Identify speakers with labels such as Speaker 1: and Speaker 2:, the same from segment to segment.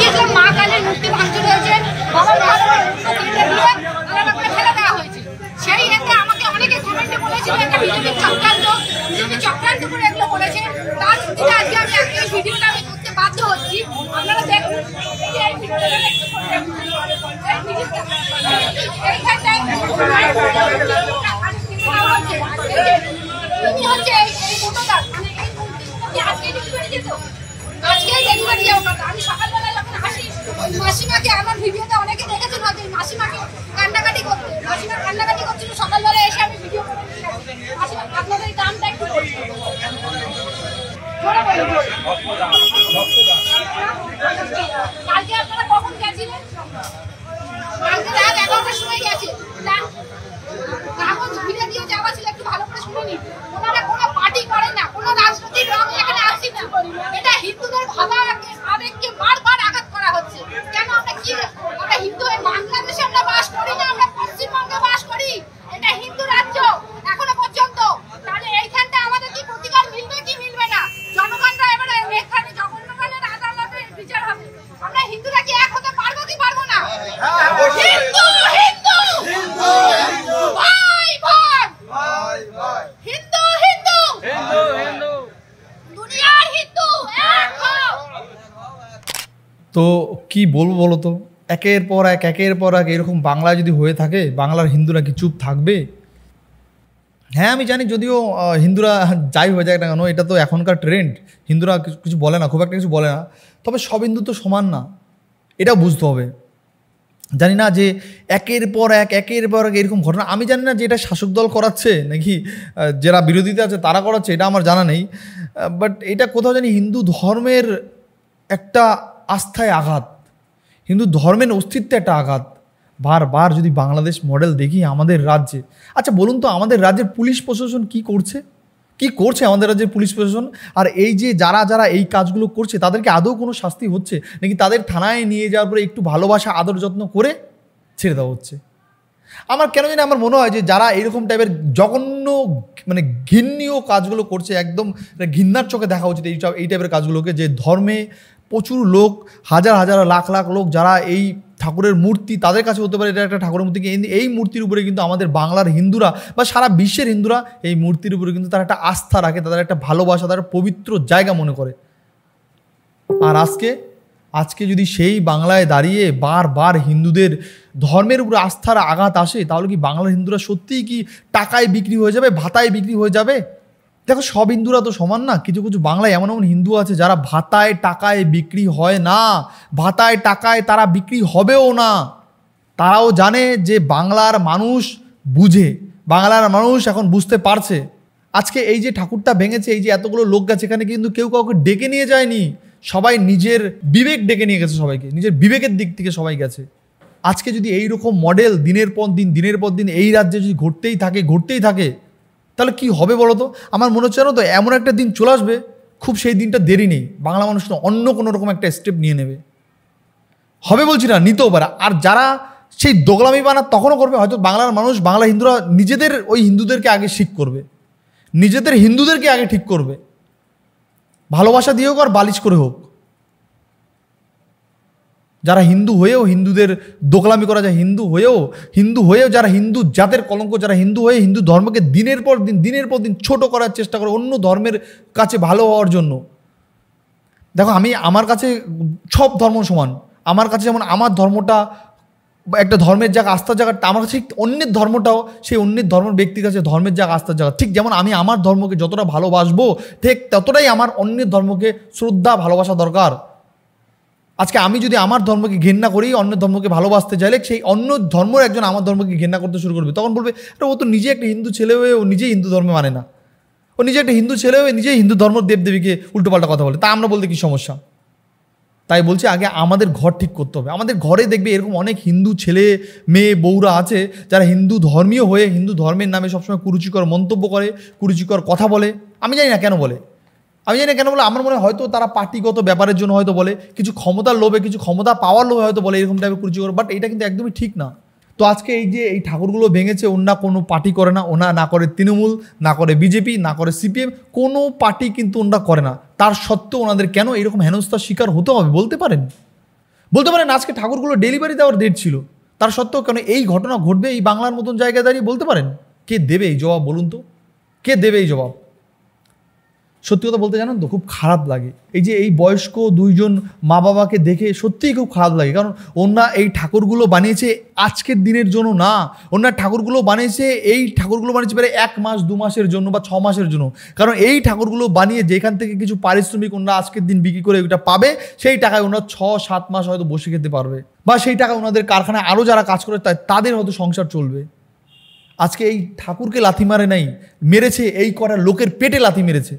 Speaker 1: দেখলাম মা কালীর মূর্তি ভাঙচুর হয়েছে, বাবার ফেলে দেওয়া হয়েছে। সেই এতে আমাকে অনেকে কমেন্টে বলেছিল এটা বিজেপির চক্রান্ত, বিজেপি চক্রান্ত করে এগুলো বলেছে। তার ভিত্তিতে আজকে আমি এই ভিডিওটা আমি করতে বাধ্য হচ্ছি। আপনারা দেখুন এই ভিডিওটা তুমি হচ্ছে এই ফটোটা মানে এই মূর্তি আজকে ডেলিভারি যেত, আজকে ডেলিভারি যাও না। আমি সকালবেলা যখন আসি মাসিমাকে আমার ভিডিওতে অনেকে দেখেছেন হয়তো মাসিমাকে কান্নাকাটি করতে, মাসিমা কান্নাকাটি করছিল সকালবেলা এসে আমি ভিডিও করে মাসিমা আপনাদের দামটা একটু কালকে আপনারা কখন গেছিলেন? কালকে রাত 11টার সময় গেছে, কাগজ ভিড়ে দিয়ে যাওয়া ছিল, একটু ভালো করে শুনে নিন। ওনারা কোনো পার্টি করে না, কোনো রাজনৈতিক রং এখানে আসছে না। এটা হিন্দুদের ভাবা আবেগকে বারবার আঘাত করা হচ্ছে। কেন আমরা কি আমরা হিন্দু হয়ে বাংলাদেশে আমরা বাস করি না, আমরা পশ্চিমবঙ্গে বাস করি। এটা হিন্দু রাজ্য এখনো পর্যন্ত। তাহলে এইখানটা আমাদের কি প্রতিকার মিলবে কি মিলবে না? জনগণরা এবারে এখানে জগন্নাথের আদালতে বিচার হবে। আমরা হিন্দুরা কি এক হতে পারবো কি পারবো না? হিন্দু হিন্দু হিন্দু ভাই ভাই ভাই ভাই হিন্দু হিন্দু হিন্দু হিন্দু দুনিয়ার হিন্দু এক হও।
Speaker 2: তো কি বলবো বলো তো, একের পর এক এরকম বাংলায় যদি হয়ে থাকে, বাংলার হিন্দুরা কি চুপ থাকবে? হ্যাঁ আমি জানি যদিও হিন্দুরা যাই হয়ে যায় না কেন, এটা তো এখনকার ট্রেন্ড, হিন্দুরা কিছু বলে না, খুব একটা কিছু বলে না। তবে সব হিন্দু তো সমান না, এটা বুঝতে হবে। জানি না যে একের পর এক এরকম ঘটনা, আমি জানি না যে এটা শাসক দল করাচ্ছে নাকি যারা বিরোধীতে আছে তারা করাচ্ছে, এটা আমার জানা নেই। বাট এটা কোথাও জানি হিন্দু ধর্মের একটা আস্থায় আঘাত, হিন্দু ধর্মের অস্তিত্বে একটা আঘাত। বারবার যদি বাংলাদেশ মডেল দেখি আমাদের রাজ্যে, আচ্ছা বলুন তো আমাদের রাজ্যের পুলিশ প্রশাসন কি করছে আমাদের রাজ্যের পুলিশ প্রশাসন? আর এই যে যারা এই কাজগুলো করছে তাদেরকে আদৌ কোনো শাস্তি হচ্ছে নাকি তাদের থানায় নিয়ে যাওয়ার পরে একটু ভালোবাসা আদর যত্ন করে ছেড়ে দেওয়া হচ্ছে? আমার কেন জানি আমার মনে হয় যে যারা এরকম টাইপের জঘন্য মানে ঘৃণ্য কাজগুলো করছে, একদম ঘৃণার চোখে দেখা উচিত এই টাইপের কাজগুলোকে। যে ধর্মে প্রচুর লোক, হাজার লাখ লোক যারা এই ঠাকুরের মূর্তি, তাদের কাছে হতে পারে এটা একটা ঠাকুরের মূর্তি, কিন্তু এই মূর্তির উপরে কিন্তু আমাদের বাংলার হিন্দুরা বা সারা বিশ্বের হিন্দুরা এই মূর্তির উপরে কিন্তু তারা একটা আস্থা রাখে, তাদের একটা ভালোবাসা, তারা পবিত্র জায়গা মনে করে। আর আজকে যদি সেই বাংলায় দাঁড়িয়ে বারবার হিন্দুদের ধর্মের উপরে আস্থার আঘাত আসে, তাহলে কি বাংলার হিন্দুরা সত্যিই কি টাকায় বিক্রি হয়ে যাবে, ভাতায় বিক্রি হয়ে যাবে? দেখো সব হিন্দুরা তো সমান না, কিছু বাংলায় এমন হিন্দু আছে যারা ভাতায় টাকায় বিক্রি হয় না, ভাতায় টাকায় তারা বিক্রি হবেও না। তারাও জানে যে বাংলার মানুষ বুঝে, বাংলার মানুষ এখন বুঝতে পারছে। আজকে এই যে ঠাকুরটা ভেঙেছে, এই যে এতগুলো লোক গেছে, এখানে কিন্তু কেউ কাউকে ডেকে নিয়ে যায়নি, সবাই নিজের বিবেক ডেকে নিয়ে গেছে, সবাইকে নিজের বিবেকের দিক থেকে সবাই গেছে। আজকে যদি এই রকম মডেল দিনের পর দিন এই রাজ্যে যদি ঘটতেই থাকে তাহলে কি হবে বলো তো? আমার মনে হচ্ছে না তো এমন একটা দিন চলে আসবে, খুব সেই দিনটা দেরি নেই, বাংলা মানুষ তো অন্য কোনো রকম একটা স্টেপ নিয়ে নেবে, হবে বলছি না, নিতেও পারে। আর যারা সেই দোগলামি বানা তখনও করবে, হয়তো বাংলার মানুষ, বাংলা হিন্দুরা নিজেদের ওই হিন্দুদেরকে আগে ঠিক করবে, নিজেদের হিন্দুদেরকে আগে ঠিক করবে, ভালোবাসা দিয়ে হোক আর বালিশ করে হোক। যারা হিন্দু হয়েও হিন্দুদের দোকলামি করা যায়, হিন্দু হয়েও যারা হিন্দু জাতের কলঙ্ক, যারা হিন্দু হয়ে হিন্দু ধর্মকে দিনের পর দিন ছোট করার চেষ্টা করে অন্য ধর্মের কাছে ভালো হওয়ার জন্য। দেখো আমার কাছে সব ধর্ম সমান, আমার কাছে যেমন আমার ধর্মটা একটা ধর্মের জায়গা, আস্থার জায়গা, আমার কাছে অন্যের ধর্মটাও সেই অন্যের ধর্মের ব্যক্তির কাছে ধর্মের জায়গা, আস্থার জায়গা। ঠিক যেমন আমি আমার ধর্মকে যতটা ভালোবাসবো, ঠিক ততটাই আমার অন্যের ধর্মকে শ্রদ্ধা ভালোবাসা দরকার। আজকে আমি যদি আমার ধর্মকে ঘৃণা করি, অন্য ধর্মকে ভালোবাসতে চাইলে সেই অন্য ধর্মের একজন আমার ধর্মকে ঘৃণা করতে শুরু করবে, তখন বলবে ও তো নিজে একটা হিন্দু ছেলে হয়ে ও নিজেই হিন্দু ধর্মে মানে না, ও নিজে একটা হিন্দু ছেলে হয়ে নিজেই হিন্দু ধর্ম দেবদেবীকে উল্টোপাল্টা কথা বলে, তা আমরা বলতে কি সমস্যা? তাই বলছি আগে আমাদের ঘর ঠিক করতে হবে। আমাদের ঘরে দেখবে এরকম অনেক হিন্দু ছেলে মেয়ে বউরা আছে যারা হিন্দু ধর্মীয় হয়ে হিন্দু ধর্মের নামে সবসময় কুরুচিকর মন্তব্য করে, কুরুচিকর কথা বলে। আমি জানি না কেন বলে, আমার মনে হয় হয়তো তারা পার্টিগত ব্যাপারের জন্য হয়তো বলে, কিছু ক্ষমতার লোভে, কিছু ক্ষমতা পাওয়ার লোভে হয়তো বলে এরকম টাইপের কুরুচিকর, বাট এটা কিন্তু একদমই ঠিক না। তো আজকে এই যে এই ঠাকুরগুলো ভেঙেছে, ওনা কোনো পার্টি করে না, ওনা না করে তৃণমূল, না করে বিজেপি, না করে সিপিএম, কোনো পার্টি কিন্তু ওনারা করে না। তার সত্ত্বেও ওনাদের কেন এরকম হেনস্থার শিকার হতে হবে বলতে পারেন? বলতে পারেন আজকে ঠাকুরগুলো ডেলিভারি দেওয়ার ডেট ছিল, তার সত্ত্বেও কেন এই ঘটনা ঘটবে এই বাংলার মতন জায়গায় দাঁড়িয়ে? বলতে পারেন কে দেবে এই জবাব? বলুন তো কে দেবে এই জবাব? সত্যি কথা বলতে জানেন তো, খুব খারাপ লাগে এই যে এই বয়স্ক দুইজন মা বাবাকে দেখে, সত্যিই খুব খারাপ লাগে। কারণ ওনারা এই ঠাকুরগুলো বানিয়েছে আজকের দিনের জন্য না, ওনারা ঠাকুরগুলো বানিয়েছে প্রায় 1 মাস 2 মাসের জন্য বা 6 মাসের জন্য। কারণ এই ঠাকুরগুলো বানিয়ে যেখান থেকে কিছু পারিশ্রমিক ওনারা আজকের দিন বিক্রি করে ওইটা পাবে, সেই টাকায় ওনারা 6-7 মাস হয়তো বসে খেতে পারবে, বা সেই টাকা ওনাদের কারখানায় আরও যারা কাজ করে তাদের হয়তো সংসার চলবে। আজকে এই ঠাকুরকে লাথি মারে নাই, মেরেছে এই কটা লোকের পেটে লাথি মেরেছে,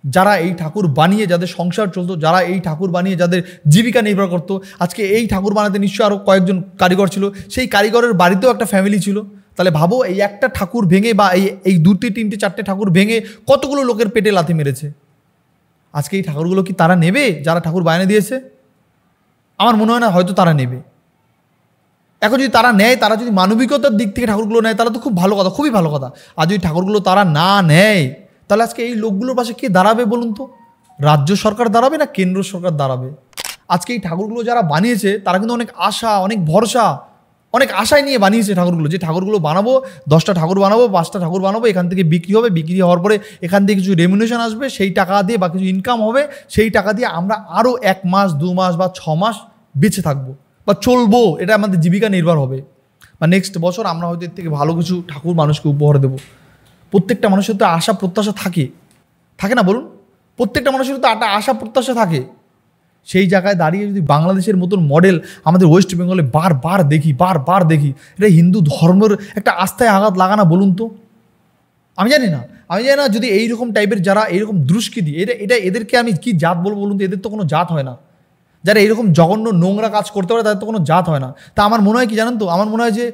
Speaker 2: যারা এই ঠাকুর বানিয়ে যাদের সংসার চলতো, যারা এই ঠাকুর বানিয়ে যাদের জীবিকা নির্ভর করতো। আজকে এই ঠাকুর বানাতে নিশ্চয়ই আরও কয়েকজন কারিগর ছিল, সেই কারিগরের বাড়িতেও একটা ফ্যামিলি ছিল। তাহলে ভাবো এই একটা ঠাকুর ভেঙে বা এই 2, 3, 4টে ঠাকুর ভেঙে কতগুলো লোকের পেটে লাথি মেরেছে। আজকে এই ঠাকুরগুলো কি তারা নেবে যারা ঠাকুর বানিয়ে দিয়েছে? আমার মনে হয় না হয়তো তারা নেবে। এখন যদি তারা নেয়, তারা যদি মানবিকতার দিক থেকে ঠাকুরগুলো নেয় তাহলে তো খুব ভালো কথা, খুবই ভালো কথা। আর যদি ঠাকুরগুলো তারা না নেয় তাহলে আজকে এই লোকগুলোর পাশে কে দাঁড়াবে বলুন তো? রাজ্য সরকার দাঁড়াবে না কেন্দ্র সরকার দাঁড়াবে? আজকে এই ঠাকুরগুলো যারা বানিয়েছে তারা কিন্তু অনেক আশা, অনেক ভরসা, অনেক আশায় নিয়ে বানিয়েছে ঠাকুরগুলো, যে ঠাকুরগুলো বানাবো, 10টা ঠাকুর বানাবো, 5টা ঠাকুর বানাবো, এখান থেকে বিক্রি হবে, বিক্রি হওয়ার পরে এখান থেকে কিছু রেমুনেশন আসবে, সেই টাকা দিয়ে বা কিছু ইনকাম হবে, সেই টাকা দিয়ে আমরা আরও 1 মাস 2 মাস বা 6 মাস বেঁচে থাকবো বা চলবো, এটা আমাদের জীবিকা নির্ভর হবে। বা নেক্সট বছর আমরা হয়তো এর থেকে ভালো কিছু ঠাকুর মানুষকে উপহার দেবো। প্রত্যেকটা মানুষের তো আশা প্রত্যাশা থাকে না বলুন? প্রত্যেকটা মানুষের তো একটা আশা প্রত্যাশা থাকে। সেই জায়গায় দাঁড়িয়ে যদি বাংলাদেশের মতন মডেল আমাদের ওয়েস্ট বেঙ্গলে বারবার দেখি, এটা হিন্দু ধর্মের একটা আস্থায় আঘাত লাগানা বলুন তো? আমি জানি না যদি এইরকম টাইপের যারা এইরকম দুষ্কৃতী, এদেরকে আমি কি জাত বলবো বলুন তো? এদের তো কোনো জাত হয় না। যারা এইরকম জঘন্য নোংরা কাজ করতে পারে তাদের তো কোনো জাত হয় না। তা আমার মনে হয় কি জানেন তো, আমার মনে হয় যে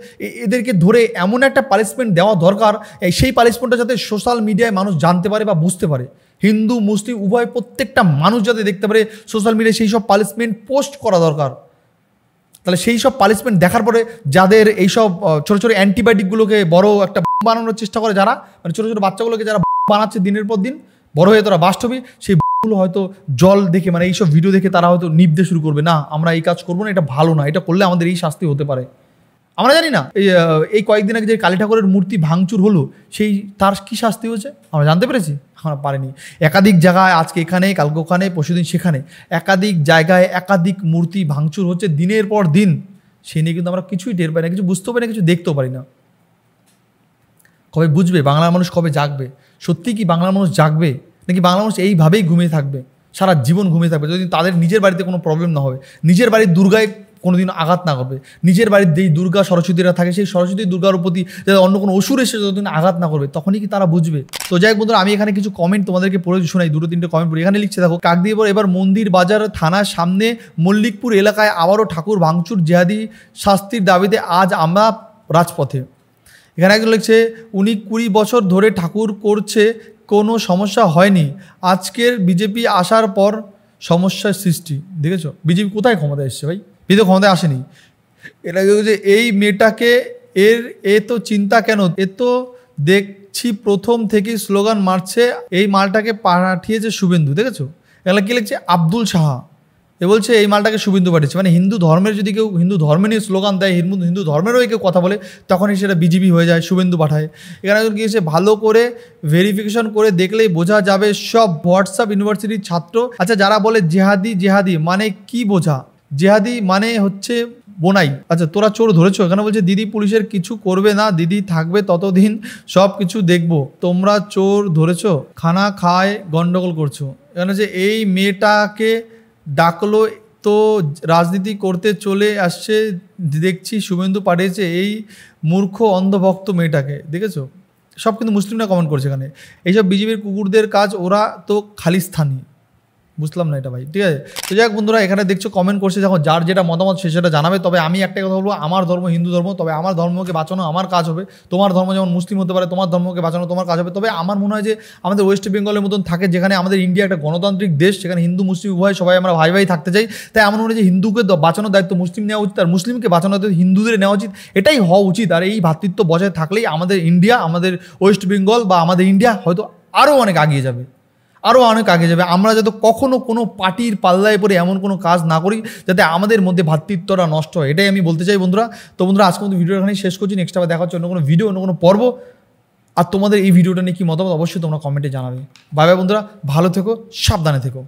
Speaker 2: এদেরকে ধরে এমন একটা পানিশমেন্ট দেওয়া দরকার, সেই পানিশমেন্টটা যাতে সোশ্যাল মিডিয়ায় মানুষ জানতে পারে বা বুঝতে পারে, হিন্দু মুসলিম উভয় প্রত্যেকটা মানুষ যাতে দেখতে পারে, সোশ্যাল মিডিয়ায় সেই সব পানিশমেন্ট পোস্ট করা দরকার। তাহলে সেই সব পানিশমেন্ট দেখার পরে যাদের এইসব ছোটো ছোটো অ্যান্টিবায়োটিকগুলোকে বড় একটা বানানোর চেষ্টা করে, যারা মানে ছোটো ছোটো বাচ্চাগুলোকে যারা বানাচ্ছে দিনের পর দিন, বড় হয়ে তারা বাস্তবই সেই গুলো হয়তো জল দেখে মানে এইসব ভিডিও দেখে তারা হয়তো নিবতে শুরু করবে, না আমরা এই কাজ করবো না, এটা ভালো না, এটা করলে আমাদের এই শাস্তি হতে পারে। আমরা জানি না এই কয়েকদিন আগে যে কালী ঠাকুরের মূর্তি ভাঙচুর হলো, তার কি শাস্তি হয়েছে আমরা জানতে পেরেছি? আমরা পারিনি। একাধিক জায়গায় আজকে এখানে, কালকে ওখানে, পরশুদিন সেখানে, একাধিক জায়গায় একাধিক মূর্তি ভাঙচুর হচ্ছে দিনের পর দিন। সে নিয়ে কিন্তু আমরা কিছুই টের পাই না, কিছু বুঝতেও পারি না, কিছু দেখতেও পারি না। কবে বুঝবে বাংলার মানুষ? কবে জাগবে? সত্যি কি বাংলার মানুষ জাগবে, নাকি বাংলা মানুষ এইভাবেই ঘুমিয়ে থাকবে, সারা জীবন ঘুমিয়ে থাকবে, যদি তাদের নিজের বাড়িতে কোনো প্রবলেম না হবে, নিজের বাড়ির দুর্গায় কোনোদিন আঘাত না করবে, নিজের বাড়ির যেই দুর্গা সরস্বতীরা থাকে সেই সরস্বতী দুর্গার প্রতি যাতে অন্য কোনো অসুর এসে যতদিন আঘাত না করবে, তখনই কি তারা বুঝবে? তো যাই হোক বন্ধুরা, আমি এখানে কিছু কমেন্ট তোমাদেরকে পড়ে শোনাই, 2-3টে কমেন্ট পড়ি। এখানে লিখছে দেখো, কাকদ্বীপ এবার মন্দির বাজার থানার সামনে মল্লিকপুর এলাকায় আবারও ঠাকুর ভাঙচুর, জেহাদি শাস্তির দাবিতে আজ আমরা রাজপথে। এখানে একজন লিখছে, উনি 20 বছর ধরে ঠাকুর করছে, কোনো সমস্যা হয়নি, আজকের বিজেপি আসার পর সমস্যার সৃষ্টি। দেখেছো বিজেপি কোথায় ক্ষমতায় এসছে ভাই? বিজেপি ক্ষমতায় আসেনি। এরা যে এই মেয়েটাকে এ তো চিন্তা কেন, এ তো দেখছি প্রথম থেকেই স্লোগান মারছে, এই মালটাকে পাঠিয়েছে শুভেন্দু। দেখেছো এগুলো কি লিখছে? আব্দুল সাহা এ বলছে এই মালটাকে শুভেন্দু পাঠিয়েছে। মানে হিন্দু ধর্মের যদি কেউ হিন্দু ধর্মে নিয়ে স্লোগান দেয়, হিন্দু ধর্মেরও কেউ কথা বলে, তখনই সেটা বিজেপি হয়ে যায়, শুভেন্দু পাঠায়। এখানে একজন গিয়েছে, ভালো করে ভেরিফিকেশন করে দেখলেই বোঝা যাবে সব হোয়াটসঅ্যাপ ইউনিভার্সিটির ছাত্র। আচ্ছা, যারা বলে জেহাদি মানে কি বোঝা? জেহাদি মানে হচ্ছে বোনাই। আচ্ছা, তোরা চোর ধরেছো? এখানে বলছে দিদি পুলিশের কিছু করবে না, দিদি থাকবে ততদিন সব কিছু দেখবো, তোমরা চোর ধরেছো, খানা খায় গন্ডগোল করছো। এখানে হচ্ছে এই মেয়েটাকে ডাকলো তো রাজনীতি করতে চলে আসছে, দেখছি শুভেন্দু পাঠিয়েছে এই মূর্খ অন্ধভক্ত মেয়েটাকে। দেখেছো সব কিন্তু মুসলিমরা কমেন্ট করছে এখানে, এইসব বিজেপির কুকুরদের কাজ, ওরা তো খালিস্তানি। বুঝলাম না এটা ভাই, ঠিক আছে। তো যাই হোক বন্ধুরা, এখানে দেখছো কমেন্ট করছে, যখন যার যেটা মতামত সে সেটা জানাবে। তবে আমি একটা কথা বলবো, আমার ধর্ম হিন্দু ধর্ম, তবে আমার ধর্মকে বাঁচানো আমার কাজ হবে। তোমার ধর্ম যেমন মুসলিম হতে পারে, তোমার ধর্মকে বাঁচানো তোমার কাজ হবে। তবে আমার মনে হয় যে আমাদের ওয়েস্ট বেঙ্গলের মতন থাকে, যেখানে আমাদের ইন্ডিয়া একটা গণতান্ত্রিক দেশ, সেখানে হিন্দু মুসলিম উভয় সবাই আমরা ভাই ভাই থাকতে চাই। তাই আমার মনে হয় যে হিন্দুকে বাঁচানোর দায়িত্ব মুসলিম নেওয়া উচিত, আর মুসলিমকে বাঁচানোর দায়িত্ব হিন্দুদের নেওয়া উচিত। এটাই হওয়া উচিত। আর এই ভ্রাতৃত্ব বজায় থাকলেই আমাদের ইন্ডিয়া, আমাদের ওয়েস্ট বেঙ্গল বা আমাদের ইন্ডিয়া হয়তো আরও অনেক এগিয়ে যাবে। আরও অনেক আগে যাবে। আমরা যাতে কখনো কোনো পার্টির পাল্লায় পড়ে এমন কোনো কাজ না করি যাতে আমাদের মধ্যে ভ্রাতৃত্বটা নষ্ট হয়, এটাই আমি বলতে চাই বন্ধুরা। তো বন্ধুরা আজকে মধ্যে ভিডিওটা এখানেই শেষ করছি। নেক্সট আবার দেখা হচ্ছে অন্য কোনো ভিডিও, অন্য কোনো পর্ব। আর তোমাদের এই ভিডিওটা নিয়ে কী মতামত অবশ্যই তোমরা কমেন্টে জানাবে। বাই বাই বন্ধুরা, ভালো থেকো, সাবধানে থেকো।